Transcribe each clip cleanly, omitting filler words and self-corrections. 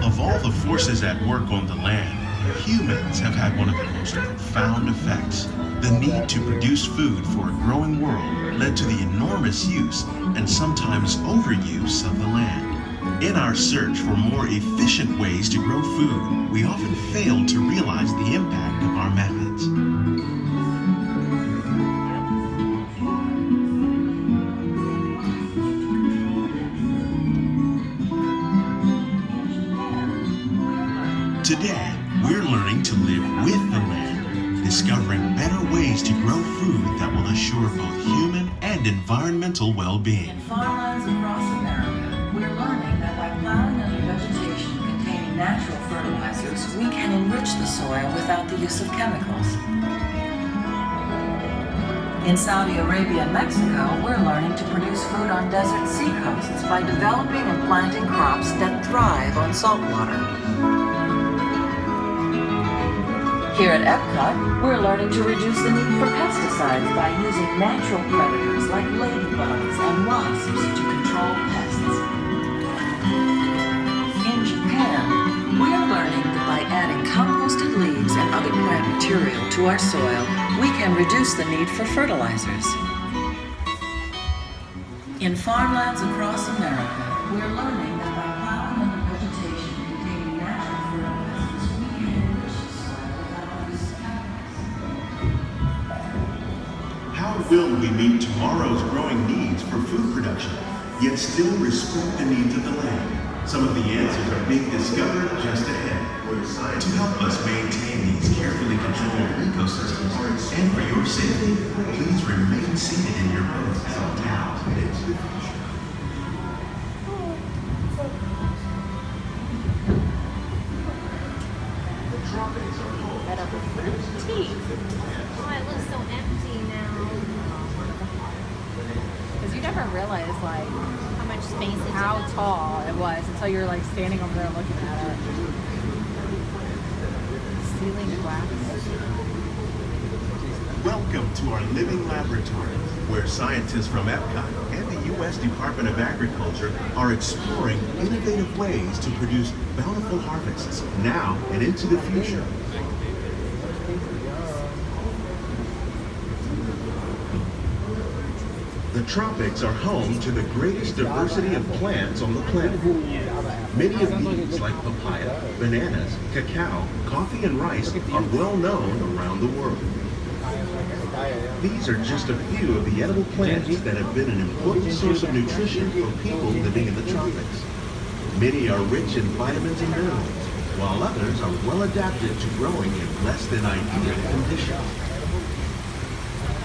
Of all the forces at work on the land, humans have had one of the most profound effects. The need to produce food for a growing world led to the enormous use and sometimes overuse of the land. In our search for more efficient ways to grow food, we often fail to realize the impact of our methods. Today, we're learning to live with the land, discovering better ways to grow food that will assure both human and environmental well-being. In farmlands across America, we're learning that by plowing under vegetation containing natural fertilizers, we can enrich the soil without the use of chemicals. In Saudi Arabia and Mexico, we're learning to produce food on desert seacoasts by developing and planting crops that thrive on salt water. Here at Epcot, we're learning to reduce the need for pesticides by using natural predators like ladybugs and wasps to control pests. In Japan, we're learning that by adding composted leaves and other plant material to our soil, we can reduce the need for fertilizers. In farmlands across America, we're learning that by plowing under vegetation containing natural fertilizers, we can enrich the soil without the use of chemicals. How will we meet tomorrow's growing needs for food production, yet still respect the needs of the land? Some of the answers are being discovered just ahead. To help us maintain these carefully controlled ecosystems, and for your safety, please remain seated in your boats now. Tea. Oh, it looks so empty now. Because you never realize like How much space is how tall it was until you're like standing over there looking at it. Ceiling wax. Welcome to our living laboratory, where scientists from Epcot and the U.S. Department of Agriculture are exploring innovative ways to produce bountiful harvests now and into the future. The tropics are home to the greatest diversity of plants on the planet. Many of these, like papaya, bananas, cacao, coffee, and rice, are well known around the world. These are just a few of the edible plants that have been an important source of nutrition for people living in the tropics. Many are rich in vitamins and minerals, while others are well adapted to growing in less than ideal conditions.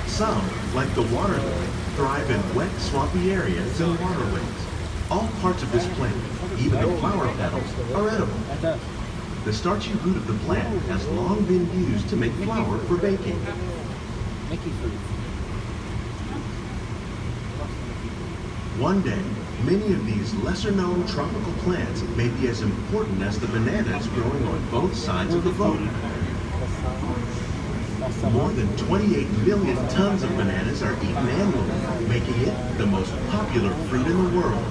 Some, like the water lily, thrive in wet, swampy areas and waterways. All parts of this plant, even the flower petals, are edible. The starchy root of the plant has long been used to make flour for baking. One day, many of these lesser-known tropical plants may be as important as the bananas growing on both sides of the boat. More than 28 million tons of bananas are eaten annually, making it the most popular fruit in the world.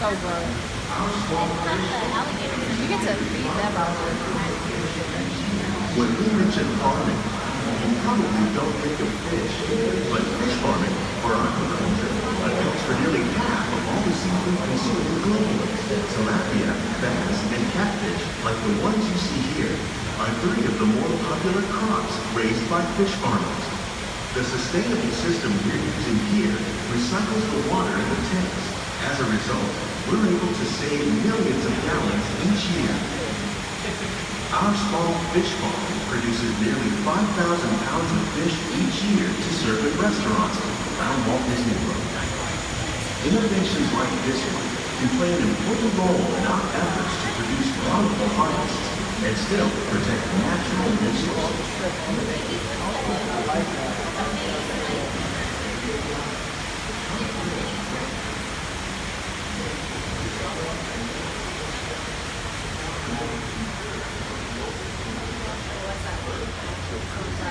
So good. You get to feed them all. When we mention farming, you probably don't think of fish, but fish farming, or aquaculture, accounts for nearly half of all the seafood consumed globally. Tilapia, bass, and catfish, like the ones you see here, are 3 of the more popular crops raised by fish farmers. The sustainable system we're using here recycles the water in the tanks. As a result, we're able to save millions of gallons each year. Our small fish farm produces nearly 5,000 pounds of fish each year to serve in restaurants around Walt Disney World. Innovations like this one can play an important role in our efforts to produce bountiful harvests and still protect natural resources.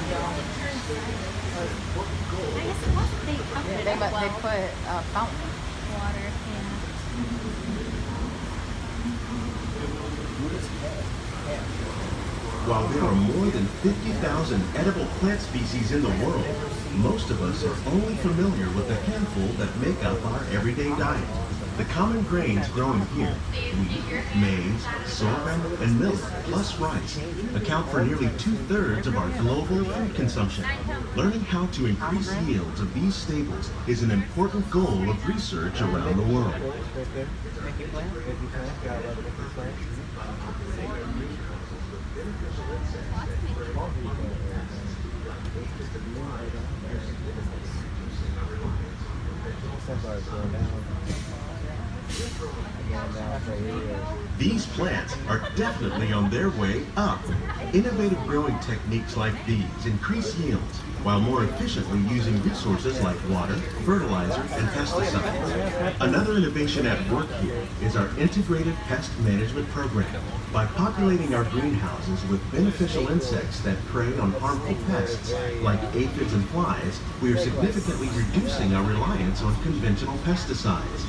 I guess it was. They upped it They up well. put fountain. Water, yeah. While there are more than 50,000 edible plant species in the world, most of us are only familiar with the handful that make up our everyday diet. The common grains growing here, wheat, maize, sorghum, and millet, plus rice, account for nearly 2/3 of our global food consumption. Learning how to increase yields of these staples is an important goal of research around the world. These plants are definitely on their way up. Innovative growing techniques like these increase yields while more efficiently using resources like water, fertilizer, and pesticides. Another innovation at work here is our integrated pest management program. By populating our greenhouses with beneficial insects that prey on harmful pests like aphids and flies, we are significantly reducing our reliance on conventional pesticides.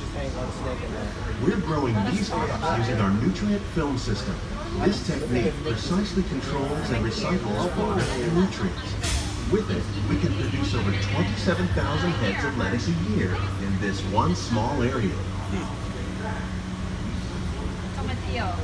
We're growing these crops using our nutrient film system. This technique precisely controls and recycles water and nutrients. With it, we can produce over 27,000 heads of lettuce a year in this one small area. Tomatillo.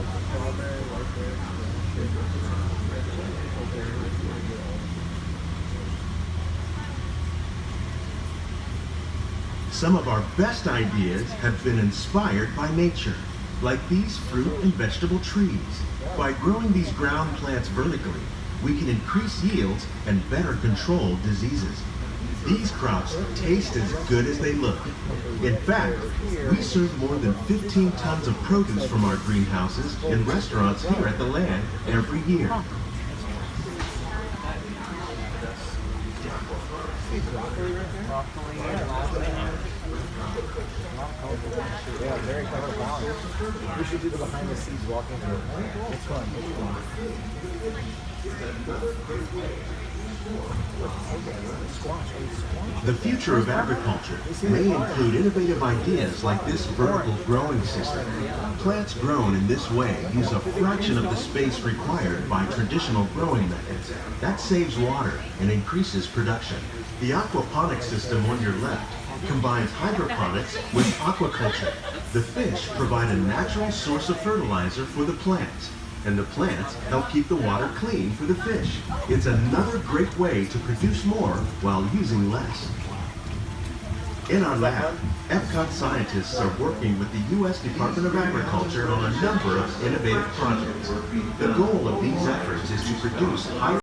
Some of our best ideas have been inspired by nature, like these fruit and vegetable trees. By growing these ground plants vertically, we can increase yields and better control diseases. These crops taste as good as they look. In fact, we serve more than 15 tons of produce from our greenhouses in restaurants here at the land every year. Yeah, very clever balance. We should do the behind the scenes walking through. It's fun. It's fun. The future of agriculture may include innovative ideas like this vertical growing system. Plants grown in this way use a fraction of the space required by traditional growing methods. That saves water and increases production. The aquaponics system on your left combines hydroponics with aquaculture. The fish provide a natural source of fertilizer for the plants, and the plants help keep the water clean for the fish. It's another great way to produce more while using less. In our lab, Epcot scientists are working with the U.S. Department of Agriculture on a number of innovative projects. The goal of these efforts is to produce higher